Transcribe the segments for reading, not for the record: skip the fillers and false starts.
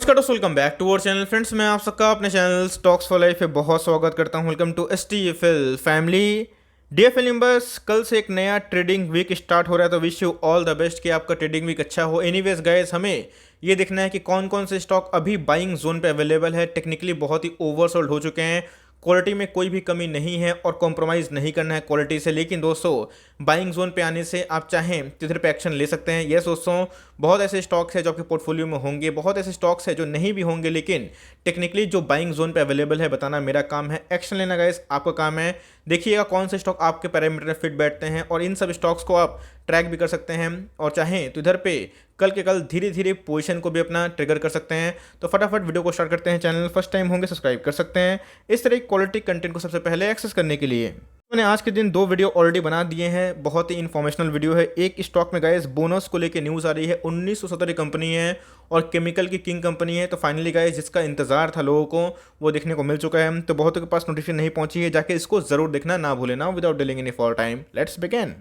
नमस्कार दोस्तों, welcome back to our channel. Friends, मैं आप सबका अपने चैनल स्टॉक्स फॉर लाइफ पे बहुत स्वागत करता हूं। Welcome to STFL family. DFL members, कल से एक नया ट्रेडिंग वीक स्टार्ट हो रहा है, तो wish you all the best कि आपका ट्रेडिंग वीक अच्छा हो। एनीवेज गाइस, हमें ये देखना है कि कौन कौन से स्टॉक अभी बाइंग जोन पे अवेलेबल है। टेक्निकली बहुत ही ओवरसोल्ड हो चुके हैं, क्वालिटी में कोई भी कमी नहीं है और कॉम्प्रोमाइज़ नहीं करना है क्वालिटी से। लेकिन दोस्तों, बाइंग जोन पे आने से आप चाहें तो इधर पे एक्शन ले सकते हैं। यस दोस्तों, बहुत ऐसे स्टॉक्स हैं जो आपके पोर्टफोलियो में होंगे, बहुत ऐसे स्टॉक्स हैं जो नहीं भी होंगे, लेकिन टेक्निकली जो बाइंग जोन पे अवेलेबल है बताना मेरा काम है, एक्शन लेना गाइस आपका काम है। देखिएगा कौन से स्टॉक आपके पैरामीटर में फिट बैठते हैं और इन सब स्टॉक्स को आप ट्रैक भी कर सकते हैं और चाहें तो इधर पे कल के कल धीरे धीरे पोजीशन को भी अपना ट्रिगर कर सकते हैं। तो फटाफट वीडियो को स्टार्ट करते हैं। चैनल फर्स्ट टाइम होंगे सब्सक्राइब कर सकते हैं इस तरह की क्वालिटी कंटेंट को सबसे पहले एक्सेस करने के लिए। मैंने आज के दिन 2 वीडियो ऑलरेडी बना दिए हैं, बहुत ही इन्फॉर्मेशनल वीडियो है। एक स्टॉक में गाइस बोनस को लेकर न्यूज़ आ रही है, 1970 कंपनी है और केमिकल की किंग कंपनी है। तो फाइनली गाइस जिसका इंतजार था लोगों को वो देखने को मिल चुका है। तो बहुतों के पास नोटिफिकेशन नहीं पहुंची है, जाके इसको जरूर देखना ना भूलें ना। Without delaying any for time, let's begin.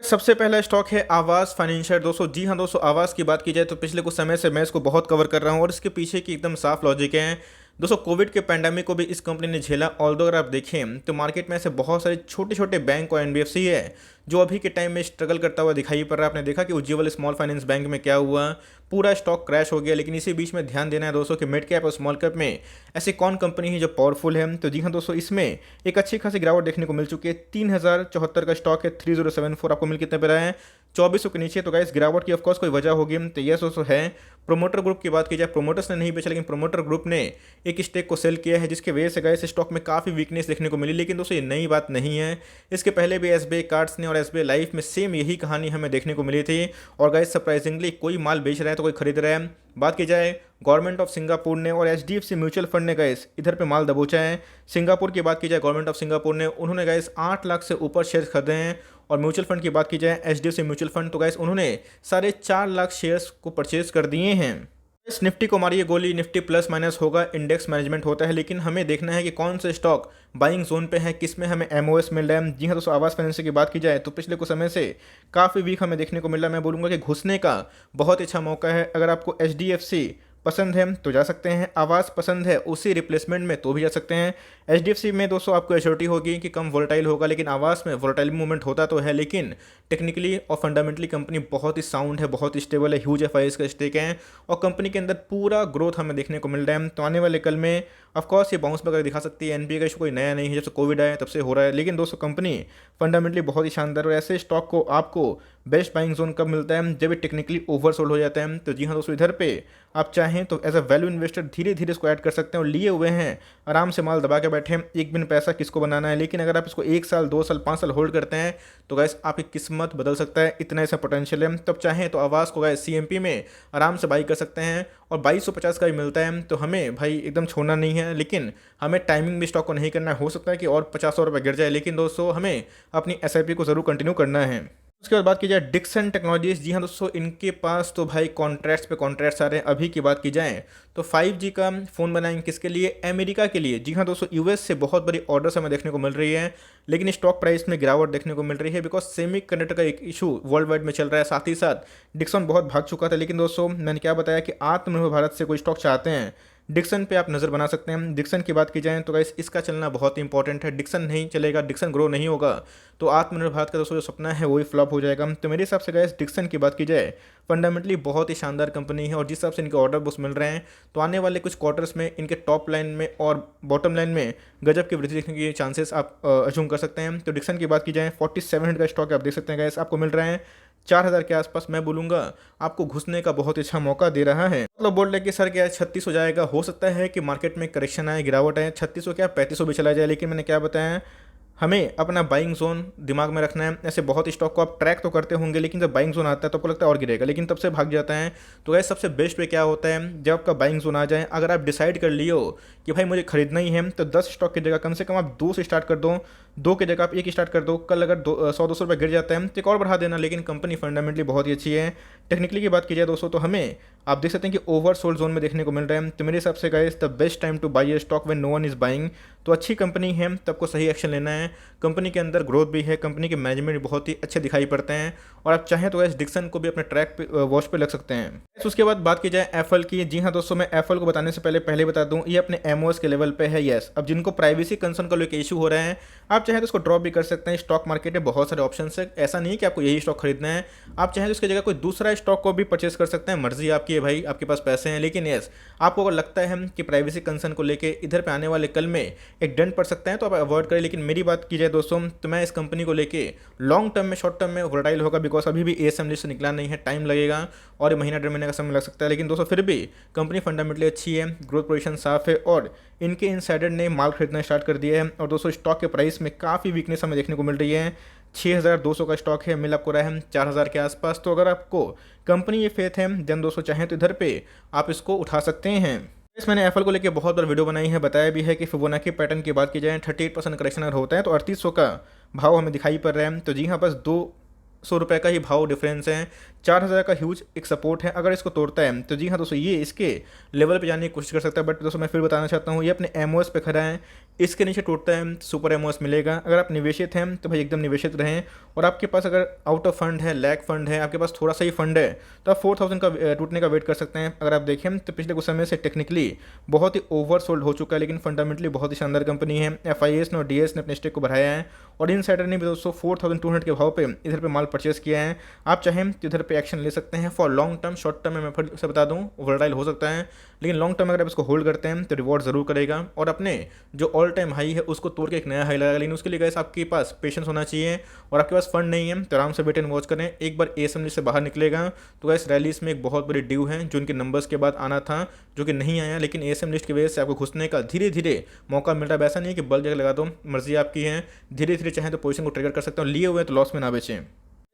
सबसे पहला स्टॉक है आवास फाइनेंशियल दोस्तों। जी हाँ दोस्तों, आवास की बात की जाए तो पिछले कुछ समय से मैं इसको बहुत कवर कर रहा हूँ और इसके पीछे की एकदम साफ लॉजिक है दोस्तों। कोविड के पैंडेमिक को भी इस कंपनी ने झेला। ऑल्दो अगर आप देखें तो मार्केट में ऐसे बहुत सारे छोटे छोटे बैंक और NBFC है जो अभी के टाइम में स्ट्रगल करता हुआ दिखाई पड़ रहा है। आपने देखा कि उज्जीवल स्मॉल फाइनेंस बैंक में क्या हुआ, पूरा स्टॉक क्रैश हो गया। लेकिन इसी बीच में ध्यान देना है दोस्तों कि मिड कैप और स्मॉल कैप में ऐसी कौन कंपनी है जो पावरफुल है। तो जी हाँ दोस्तों, इसमें एक अच्छी खासी गिरावट देखने को मिल चुकी है। 3074 का स्टॉक है, 3074 आपको मिल कितने पे रहा है, 2400 के नीचे। तो गाइस गिरावट की ऑफकोर्स कोई वजह होगी। तो यस दोस्तों है। प्रोमोटर ग्रुप की बात की जाए, प्रोमोटर्स ने नहीं बेचा लेकिन प्रोमोटर ग्रुप ने एक स्टेक को सेल किया है, जिसकी वजह से गाइस स्टॉक में काफ़ी वीकनेस देखने को मिली। लेकिन दोस्तों ये नई बात नहीं है, इसके पहले भी SBI कार्ड्स ने और SBI लाइफ में सेम यही कहानी हमें देखने को मिली थी। और गाइस सरप्राइजिंगली कोई माल बेच रहा है तो कोई खरीद रहा है। बात की जाए गवर्नमेंट ऑफ सिंगापुर ने और HDFC म्यूचुअल फंड ने गाइस इधर पे माल दबोचा है। सिंगापुर की बात की जाए, गवर्नमेंट ऑफ सिंगापुर ने उन्होंने गाइस 8 लाख से ऊपर शेयर खरीदे हैं। और म्यूचुअल फंड की बात की जाए HDFC म्यूचुअल फंड, तो गाइस उन्होंने 4.5 लाख शेयर्स को परचेज कर दिए हैं। इस निफ्टी को मारिए गोली, निफ्टी प्लस माइनस होगा, इंडेक्स मैनेजमेंट होता है। लेकिन हमें देखना है कि कौन से स्टॉक बाइंग जोन पे है, किस में हमें MOS मिल रहा है। जी हाँ दोस्तों, आवास फाइनेंस की बात की जाए तो पिछले कुछ समय से काफ़ी वीक हमें देखने को मिल रहा है। मैं बोलूँगा कि घुसने का बहुत अच्छा मौका है। अगर आपको HDFC पसंद है तो जा सकते हैं, आवास पसंद है उसी रिप्लेसमेंट में तो भी जा सकते हैं। HDFC में दोस्तों आपको एश्योरिटी होगी कि कम वोलेटाइल होगा, लेकिन आवास में वोलेटाइल मूवमेंट होता तो है, लेकिन टेक्निकली और फंडामेंटली कंपनी बहुत ही साउंड है, बहुत ही स्टेबल है। ह्यूज FIs का स्टेक है और कंपनी के अंदर पूरा ग्रोथ हमें देखने को मिल रहा है। तो आने वाले कल में ऑफकोर्स ये बाउंस वगैरह दिखा सकती है। NPA का इशू कोई नया नहीं है, जब से कोविड आया तब से हो रहा है। लेकिन दोस्तों कंपनी फंडामेंटली बहुत ही शानदार, और ऐसे स्टॉक को आपको बेस्ट बाइंग जोन कब मिलता है, जब ये टेक्निकली ओवरसोल्ड हो जाता है। तो जी हाँ दोस्तों, इधर पे आप चाहें तो एज अ वैल्यू इन्वेस्टर धीरे धीरे इसको ऐड कर सकते हैं और लिए हुए हैं आराम से माल दबा के बैठे हैं। एक बिन पैसा किसको बनाना है, लेकिन अगर आप इसको 1 साल 2 साल 5 साल होल्ड करते हैं तो गैस आपकी किस्मत बदल सकता है, इतना ऐसा पोटेंशियल है। तब चाहें तो आवास को गैस CMP में आराम से बाई कर सकते हैं और 2250 का भी मिलता है। तो हमें भाई एकदम छोड़ना नहीं है, लेकिन हमें टाइमिंग भी स्टॉक को नहीं करना है। हो सकता है कि और 50 रुपये गिर जाए, लेकिन दोस्तों हमें अपनी SIP को ज़रूर कंटिन्यू करना है। उसके बाद बात की जाए डिक्सन टेक्नोलॉजीज। जी हाँ दोस्तों, इनके पास तो भाई कॉन्ट्रैक्ट्स पे कॉन्ट्रैक्ट्स आ रहे हैं। अभी की बात की जाए तो 5G का फ़ोन बनाएंगे, किसके लिए, अमेरिका के लिए। जी हाँ दोस्तों, US से बहुत बड़ी ऑर्डर्स हमें देखने को मिल रही है, लेकिन स्टॉक प्राइस में गिरावट देखने को मिल रही है बिकॉज सेमीकंडक्टर का एक इशू वर्ल्ड वाइड में चल रहा है। साथ ही साथ डिक्सन बहुत भाग चुका था। लेकिन दोस्तों मैंने क्या बताया कि आत्मनिर्भर भारत से कोई स्टॉक चाहते हैं, डिक्सन पे आप नज़र बना सकते हैं। डिक्सन की बात की जाए तो गाइस इसका चलना बहुत ही इंपॉर्टेंट है। डिक्सन नहीं चलेगा, डिक्सन ग्रो नहीं होगा तो आत्मनिर्भर भारत का दोस्तों जो सपना है वही फ्लॉप हो जाएगा। तो मेरे हिसाब से गाइस डिक्सन की बात की जाए फंडामेंटली बहुत ही शानदार कंपनी है और जिस हिसाब से इनके ऑर्डर बुक्स मिल रहे हैं तो आने वाले कुछ क्वार्टर्स में इनके टॉप लाइन में और बॉटम लाइन में गजब की वृद्धि देखने के चांसेस आप अज्यूम कर सकते हैं। तो डिक्सन की बात की जाए 4700 का स्टॉक आप देख सकते हैं गाइस, आपको मिल रहा है 4000 के आसपास। मैं बोलूँगा आपको घुसने का बहुत अच्छा मौका दे रहा है। मतलब बोल रहे कि सर क्या 36 हो जाएगा, हो सकता है कि मार्केट में करेक्शन आए, गिरावट आए, 36 क्या 35 भी चला जाए। लेकिन मैंने क्या बताया, हमें अपना बाइंग जोन दिमाग में रखना है। ऐसे बहुत स्टॉक को आप ट्रैक तो करते होंगे, लेकिन जब बाइंग जोन आता है तो आपको लगता है और गिरेगा, लेकिन तब से भाग जाता है। तो गाइस सबसे बेस्ट वे क्या होता है, जब आपका बाइंग जोन आ जाए, अगर आप डिसाइड कर लियो कि भाई मुझे खरीदना ही है तो 10 स्टॉक की जगह कम से कम आप 2 से स्टार्ट कर दो, 2 की जगह आप 1 स्टार्ट कर दो। कल अगर 100-200 रुपये गिर जाता है तो एक और बढ़ा देना, लेकिन कंपनी फंडामेंटली बहुत ही अच्छी है। टेक्निकली की बात की जाए दोस्तों तो हमें आप देख सकते हैं कि ओवर सोल्ड जोन में देखने को मिल रहा है। तो मेरे हिसाब से guys the best time to buy a stock when no one is buying. तो अच्छी कंपनी है तो आपको सही एक्शन लेना है। कंपनी के अंदर ग्रोथ भी है, कंपनी के मैनेजमेंट भी बहुत ही अच्छे दिखाई पड़ते हैं, और आप चाहें तो गाइस डिक्सन को भी अपने ट्रैक पे वॉच पे लग सकते हैं। तो उसके बाद बात की जाए एप्पल की, जी हाँ दोस्तों, मैं एप्पल को बताने से पहले बता दूं ये अपने एमओएस के लेवल पे है। यस, अब जिनको प्राइवेसी कंसर्न का लेकर इशू हो रहा है, आप चाहें तो उसको ड्रॉप भी कर सकते हैं। स्टॉक मार्केट में बहुत सारे ऑप्शन है, ऐसा नहीं है कि आपको यही स्टॉक खरीदना है। आप चाहें तो उसकी जगह कोई दूसरा स्टॉक को भी परचेस कर सकते हैं, मर्जी आपकी है भाई, आपके पास पैसे हैं। लेकिन यस, आपको अगर लगता है कि प्राइवेसी कंसर्न को लेकर इधर पे आने वाले कल में एक डंट पड़ सकता है तो आप अवॉइड करें। लेकिन मेरी बात की जाए दोस्तों, तो मैं इस कंपनी को लेके लॉन्ग टर्म में, शॉर्ट टर्म में वोलेटाइल होगा, बिकॉज अभी भी एएसएम लिस्ट से निकला नहीं है, टाइम लगेगा और महीना 1.5 महीने का समय लग सकता है। लेकिन दोस्तों फिर भी कंपनी फंडामेंटली अच्छी है, ग्रोथ पोजीशन साफ है, और इनके इनसाइडर ने माल खरीदना स्टार्ट कर दिया है। और दोस्तों स्टॉक के प्राइस में काफ़ी वीकनेस हमें देखने को मिल रही है। 6200 का स्टॉक है, मिल आपको रहा है 4000 के आसपास। तो अगर आपको कंपनी ये फेथ है देन दोस्तों चाहें तो इधर पे आप इसको उठा सकते हैं। इस मैंने एप्पल को लेकर बहुत बार वीडियो बनाई है, बताया भी है कि फिबोनाची पैटर्न की बात की जाए 38% करेक्शन अगर होता है तो 3800 का भाव हमें दिखाई पड़ रहा है। तो जी हाँ, बस 200 रुपये का ही भाव डिफरेंस है। 4000 का ह्यूज एक सपोर्ट है, अगर इसको तोड़ता है तो जी हाँ दोस्तों ये इसके लेवल पे जाने की कोशिश कर सकता है। बट दोस्तों मैं फिर बताना चाहता हूँ ये अपने एमओएस पे खड़ा है, इसके नीचे टूटता है सुपर एमओएस मिलेगा। अगर आप निवेशित हैं तो भाई एकदम निवेशित रहें, और आपके पास अगर आउट ऑफ फंड है, लैग फंड है, आपके पास थोड़ा सा ही फंड है, तो आप 4000 का टूटने का वेट कर सकते हैं। अगर आप देखें तो पिछले कुछ समय से टेक्निकली बहुत ही ओवर सोल्ड हो चुका है, लेकिन फंडामेंटली बहुत ही शानदार कंपनी है। एफआईएस ने और डीएस ने अपने स्टेक को बढ़ाया है, और इनसाइडर ने भी दोस्तों 4200 के भाव पे इधर पे माल परचेस किया है। आप चाहें तो इधर पे एक्शन ले सकते हैं for long term. Short term में मैं फिर से बता दूं वोलेटाइल हो सकता है, लेकिन लॉन्ग टर्म अगर आप इसको होल्ड करते हैं तो रिवॉर्ड जरूर करेगा, और अपने जो ऑल टाइम हाई है उसको तोड़ के एक नया हाई लगाएगा। लेकिन उसके लिए गाइस आपके पास पेशेंस होना चाहिए, और आपके पास फंड नहीं है तो आराम से वेट एंड वॉच करें। एक बार एएसएम लिस्ट से बाहर निकलेगा तो गाइस रैलीज में एक बहुत बड़ी ड्यू है जो उनके नंबर्स के बाद आना था, जो कि नहीं आया। लेकिन एएसएम लिस्ट की वजह से आपको घुसने का धीरे धीरे मौका मिल रहा है। ऐसा नहीं है कि बल जगह लगा दो, मर्जी आपकी है, धीरे धीरे चाहें तो पोजीशन को ट्रिगर कर सकते हो, लिए हुए तो लॉस में ना बेचें।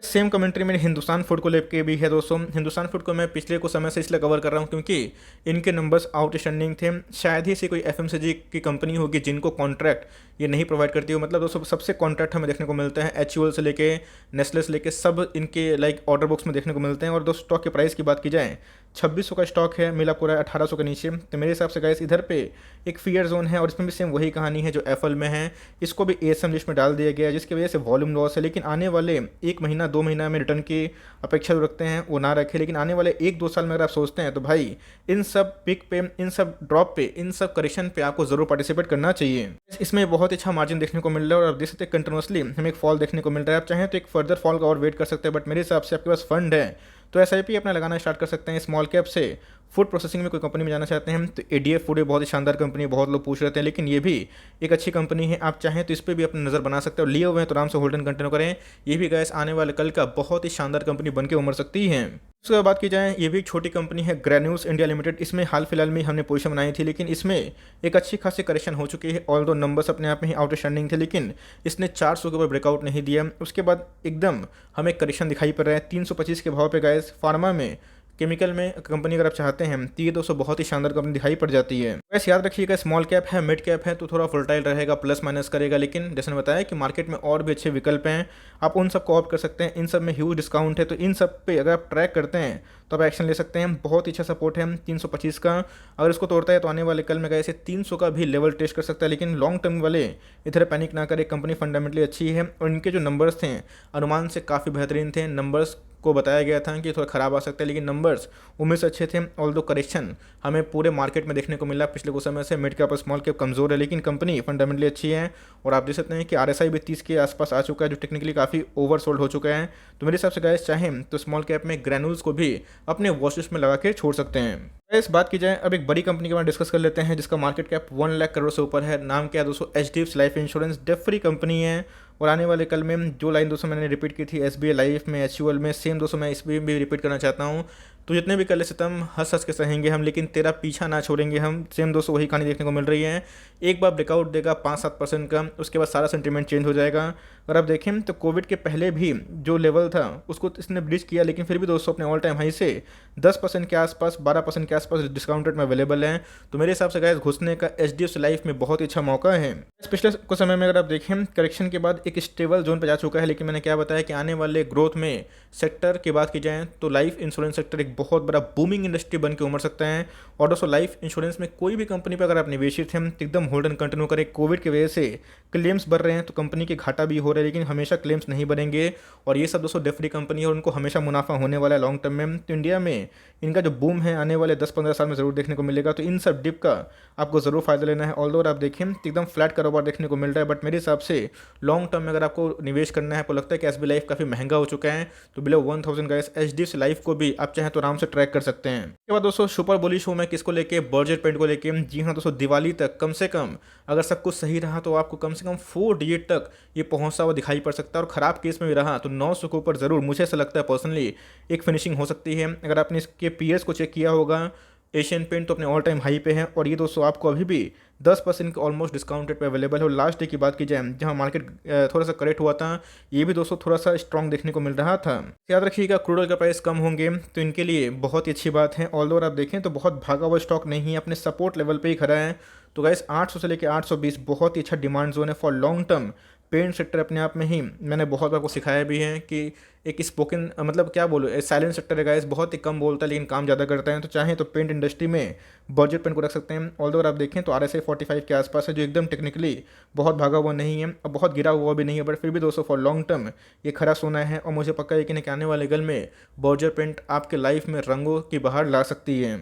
सेम कमेंट्री मेरी हिंदुस्तान फूड को लेके भी है दोस्तों। हिंदुस्तान फूड को मैं पिछले कुछ समय से इसलिए कवर कर रहा हूँ क्योंकि इनके नंबर्स आउटस्टैंडिंग थे। शायद ही से कोई एफएमसीजी की कंपनी होगी जिनको कॉन्ट्रैक्ट ये नहीं प्रोवाइड करती हो। मतलब दोस्तों सबसे कॉन्ट्रैक्ट हमें देखने को मिलते हैं, एचयूएल से लेके नेस्ले से लेके सब इनके लाइक ऑर्डर बुक्स में देखने को मिलते हैं। और दोस्तों स्टॉक के प्राइस की बात की जाए 2600 का स्टॉक है, मिला पूरा 1800 के नीचे। तो मेरे हिसाब से गाइस इधर पे एक फियर जोन है, और इसमें भी सेम वही कहानी है जो एप्पल में है। इसको भी एएसएम लिस्ट में डाल दिया गया है, जिसकी वजह से वॉल्यूम लॉस है। लेकिन आने वाले 1 महीना 2 महीना में रिटर्न की अपेक्षा जो रखते हैं वो ना रखें, लेकिन आने वाले 1-2 साल में अगर आप सोचते हैं तो भाई इन सब पिक पे, इन सब ड्रॉप पे, इन सब करेक्शन पे आपको जरूर पार्टिसिपेट करना चाहिए। इसमें बहुत अच्छा मार्जिन देखने को मिल रहा है, और आप देख सकते हैं कंटिन्यूसली हमें एक फॉल देखने को मिल रहा है। आप चाहें तो एक फर्दर फॉल का और वेट कर सकते हैं, बट मेरे हिसाब से आपके पास फंड है तो एसआईपी अपना लगाना स्टार्ट कर सकते हैं। स्मॉल कैप से फूड प्रोसेसिंग में कोई कंपनी में जाना चाहते हैं तो एडीएफ फूड बहुत ही शानदार कंपनी है, बहुत लोग पूछ रहे थे, लेकिन ये भी एक अच्छी कंपनी है। आप चाहें तो इस पर भी अपनी नज़र बना सकते हो, लिए हुए हैं तो आराम से होल्ड एंड कंटिन्यू करें। ये भी गैस आने वाले कल का बहुत ही शानदार कंपनी बन के उमड़ सकती है। उसके बाद बात की जाए, ये भी एक छोटी कंपनी है ग्रैन्यूल्स इंडिया लिमिटेड। इसमें हाल फिलहाल में हमने पोजीशन बनाई थी, लेकिन इसमें एक अच्छी खासी करेक्शन हो चुकी है। ऑल दो नंबर्स अपने आप में ही आउटस्टैंडिंग थे, लेकिन इसने 400 के ऊपर ब्रेकआउट नहीं दिया। उसके बाद एकदम हमें करेक्शन दिखाई पड़ रहा है 325 के भाव पे। गैस फार्मा में, केमिकल में कंपनी अगर आप चाहते हैं तो ये दोस्तों बहुत ही शानदार कंपनी दिखाई पड़ जाती है। वैसे याद रखिएगा स्मॉल कैप है, मिड कैप है तो थोड़ा वोलेटाइल रहेगा, प्लस माइनस करेगा। लेकिन जैसे मैंने बताया कि मार्केट में और भी अच्छे विकल्प हैं, आप उन सब को ऑप्ट कर सकते हैं। इन सब में ह्यूज डिस्काउंट है, तो इन सब पे अगर आप ट्रैक करते हैं तो आप एक्शन ले सकते हैं। बहुत ही अच्छा सपोर्ट है 325 का, अगर इसको तोड़ता है तो आने वाले कल में गए 300 का भी लेवल टेस्ट कर सकता है। लेकिन लॉन्ग टर्म वाले इधर पैनिक ना करें, कंपनी फंडामेंटली अच्छी है, और इनके जो नंबर्स थे अनुमान से काफ़ी बेहतरीन थे। नंबर्स को बताया गया था कि थोड़ा ख़राब आ सकता है, लेकिन नंबर्स उम्मीद से अच्छे थे। ऑल दो करेक्शन हमें पूरे मार्केट में देखने को मिला पिछले कुछ समय से। मिड कैप और स्मॉल कैप कमज़ोर है, लेकिन कंपनी फंडामेंटली अच्छी है। और आप देख सकते हैं कि आरएसआई भी 30 के आसपास आ चुका है, जो टेक्निकली काफ़ी ओवर सोल्ड हो चुका है। तो मेरे हिसाब से गाइस चाहें तो स्मॉल कैप में ग्रैन्यूल्स को भी अपने वॉच लिस्ट में लगा के छोड़ सकते हैं। इस बात की जाए अब एक बड़ी कंपनी के बारे में डिस्कस कर लेते हैं, जिसका मार्केट कैप 1 लाख करोड़ से ऊपर है। नाम क्या है दोस्तों? HDFC life insurance. Debt free company है, और आने वाले कल में जो लाइन दोस्तों मैंने रिपीट की थी एसबीआई लाइफ में, एचयूएल में, सेम दोस्तों मैं इस भी रिपीट करना चाहता हूँ। तो जितने भी कल सितम हंस हंस के सहेंगे हम, लेकिन तेरा पीछा ना छोड़ेंगे हम। सेम दोस्तों वही कहानी देखने को मिल रही है। एक बार ब्रेकआउट देगा 5-7% का, उसके बाद सारा सेंटीमेंट चेंज हो जाएगा। अगर आप देखें तो कोविड के पहले भी जो लेवल था उसको इसने ब्रीच किया, लेकिन फिर भी दोस्तों अपने ऑल टाइम हाई से 10% के आसपास, 12% के आसपास डिस्काउंट रेट में अवेलेबल है। तो मेरे हिसाब से गाइस घुसने का एचडीएफसी लाइफ में बहुत ही अच्छा मौका है। पिछले कुछ समय में अगर आप देखें करेक्शन के बाद एक स्टेबल जोन पर जा चुका है, लेकिन मैंने क्या बताया कि आने वाले ग्रोथ में सेक्टर की बात की जाए तो लाइफ इंश्योरेंस सेक्टर एक बहुत बड़ा बूमिंग इंडस्ट्री बन के उमड़ सकता है। और दोस्तों लाइफ इंश्योरेंस में कोई भी कंपनी पर अगर आप निवेशित हैं तो एकदम होल्ड एंड कंटिन्यू करें। कोविड की वजह से क्लेम्स बढ़ रहे हैं तो कंपनी के घाटा भी हो रहा है, लेकिन हमेशा क्लेम्स नहीं बढ़ेंगे। और ये सब दोस्तों डेफिनेटली कंपनी है और उनको हमेशा मुनाफा होने वाला है लॉन्ग टर्म में। तो इंडिया में इनका जो बूम है आने वाले 10-15 साल में ज़रूर देखने को मिलेगा। तो इन सब डिप का आपको ज़रूर फायदा लेना है। ऑल्दो आप देखें तो एकदम फ्लैट कारोबार देखने को मिल रहा है, बट मेरे हिसाब से लॉन्ग टर्म में अगर आपको निवेश करना है, आपको लगता है कि एसबी लाइफ काफ़ी महंगा हो चुका है, तो बिलो 1000 गाइस एचडीएफसी लाइफ को भी आप चाहें तो आराम से ट्रैक कर सकते हैं। इसके बाद दोस्तों सुपर बुलिश हूँ मैं किसको लेके, बर्जर पेंट को लेके। जी हाँ दोस्तों, दिवाली तक कम से कम अगर सब कुछ सही रहा तो आपको कम से कम 4 डिजिट तक ये पहुंचता हुआ दिखाई पड़ सकता है। और ख़राब केस में भी रहा तो 900 के ऊपर ज़रूर मुझे ऐसा लगता है पर्सनली एक फिनिशिंग हो सकती है। अगर आपने इसके पीएस को चेक किया होगा, एशियन पेंट तो अपने ऑल टाइम हाई पे है और ये दोस्तों आपको अभी भी 10% के ऑलमोस्ट डिस्काउंटेड पे अवेलेबल है। और लास्ट डे की बात की जाए जहां मार्केट थोड़ा सा करेक्ट हुआ था, ये भी दोस्तों थोड़ा सा स्ट्रॉन्ग देखने को मिल रहा था। याद रखिएगा क्रूड ऑयल का प्राइस कम होंगे तो इनके लिए बहुत ही अच्छी बात है। ऑल्दो आप देखें तो बहुत भागा हुआ स्टॉक नहीं है, अपने सपोर्ट लेवल पे ही खड़ा है। तो गाइस 800 से लेकर 820 बहुत ही अच्छा डिमांड जोन है for long term. Paint sector अपने आप में ही मैंने बहुत बार को सिखाया भी है कि एक स्पोकन मतलब क्या बोलो साइलेंट सेक्टर है गाइस, बहुत ही कम बोलता है लेकिन काम ज़्यादा करता है। तो चाहे तो पेंट इंडस्ट्री में बजट पेंट को रख सकते हैं। ऑल्दो अगर आप देखें तो RSI 45 के आसपास है, जो एकदम टेक्निकली बहुत भागा हुआ नहीं है और बहुत गिरा हुआ भी नहीं है, बट फिर भी दोस्तों फॉर लॉन्ग टर्म ये खरा सोना है। और मुझे पक्का यकीन है कि आने वाले कल में बर्जर पेंट आपके लाइफ में रंगों की बहार ला सकती है।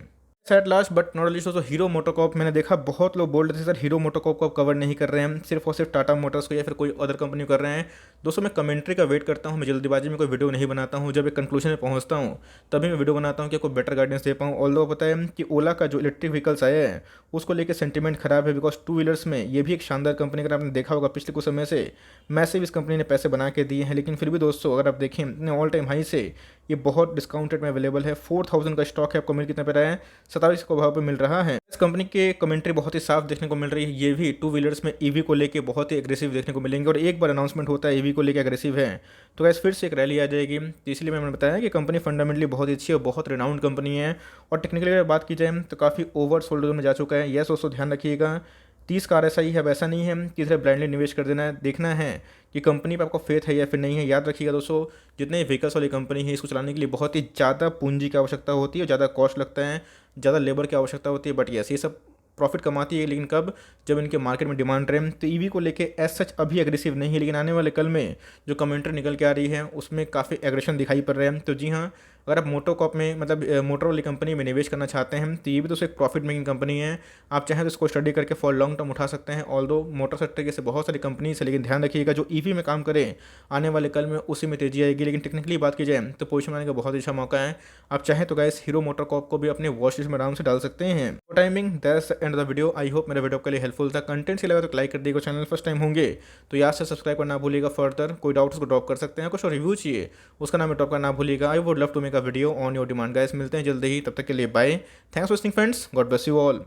At last but not least दोस्तों हीरो मोटोकॉर्प, मैंने देखा बहुत लोग बोल रहे थे सर हीरो मोटोकॉर्प को आप कवर नहीं कर रहे हैं, सिर्फ और सिर्फ टाटा मोटर्स को या फिर कोई अदर कंपनी कर रहे हैं। दोस्तों मैं कमेंट्री का वेट करता हूँ, मैं जल्दीबाजी में कोई वीडियो नहीं बनाता हूँ, जब एक कंक्लूजन में पहुँचता हूँ तभी मैं वीडियो बनाता हूँ कि कोई बेटर गाइडेंस दे पाऊँ। ऑल्दो पता है कि ओला का जो इलेक्ट्रिक व्हीकल्स आया है उसको लेकर सेंटीमेंट खराब है, बिकॉज टू व्हीलर्स में ये भी एक शानदार कंपनी, अगर आपने देखा होगा पिछले कुछ समय से मैसिव इस कंपनी ने पैसे बना के दिए हैं। लेकिन फिर भी दोस्तों अगर आप देखें अपने ऑल टाइम हाई से ये बहुत डिस्काउंटेड में अवेलेबल है। 4000 का स्टॉक है, आपको मिल कितने पे रहा है, 27 के भाव पे मिल रहा है। इस कंपनी के कमेंट्री बहुत ही साफ देखने को मिल रही है। ये भी टू व्हीलर्स में ईवी को लेके बहुत ही एग्रेसिव देखने को मिलेंगे और एक बार अनाउंसमेंट होता है ईवी को लेके एग्रेसिव है तो गैस फिर से एक रैली आ जाएगी। तो इसलिए मैंने बताया कि कंपनी फंडामेंटली बहुत ही अच्छी है, बहुत रिनाउंड कंपनी है। और टेक्निकली अगर बात की जाए तो काफ़ी ओवर सोल्ड में जा चुका है। यस दोस्तों ध्यान रखिएगा 30 का RSI है, वैसा नहीं है कि इधर ब्लाइंडली निवेश कर देना है, देखना है कि कंपनी पर आपको फेथ है या फिर नहीं है। याद रखिएगा दोस्तों जितने व्हीकल्स वाली कंपनी है इसको चलाने के लिए बहुत ही ज़्यादा पूंजी की आवश्यकता होती है, ज़्यादा कॉस्ट लगता है, ज़्यादा लेबर की आवश्यकता होती है। बट यस ये सब प्रॉफिट कमाती है, लेकिन कब, जब इनके मार्केट में डिमांड रहे। तो ईवी को लेके एज सच अभी एग्रेसिव नहीं है, लेकिन आने वाले कल में जो कमेंट्री निकल के आ रही है उसमें काफ़ी एग्रेशन दिखाई पड़ रहे हैं। तो जी हाँ, अगर आप मोटोकॉप में मतलब मोटर वाली कंपनी में निवेश करना चाहते हैं तो ये भी तो एक प्रॉफिट मेकिंग कंपनी है, आप चाहें तो इसको स्टडी करके फॉर लॉन्ग टर्म उठा सकते हैं। ऑल्दो मोटर सेक्टर के से बहुत सारी कंपनीज है, लेकिन ध्यान रखिएगा जो ईवी में काम करें आने वाले कल में उसी में तेजी आएगी। लेकिन टेक्निकली बात की जाए तो पोजिशन बनाने का बहुत अच्छा मौका है। आप चाहें तो गाइस हीरो मोटोकॉप को भी अपने वॉच लिस्ट में आराम से डाल सकते हैं। Timing that's the end of the video. I hope मेरा वीडियो आपके लिए हेल्पफुल था। कंटेंट से लगा तो लाइक कर दीजिएगा, चैनल फर्स्ट टाइम होंगे तो याद से सब्सक्राइब करना भूलिएगा। फर्दर कोई डाउट्स को ड्रॉप कर सकते हैं, कुछ रिव्यू चाहिए उसका नाम ड्रॉप करना भूलिएगा। I would love to make a video on your demand guys. मिलते हैं जल्दी ही, तब तक के लिए bye. Thanks for watching friends, God bless you all.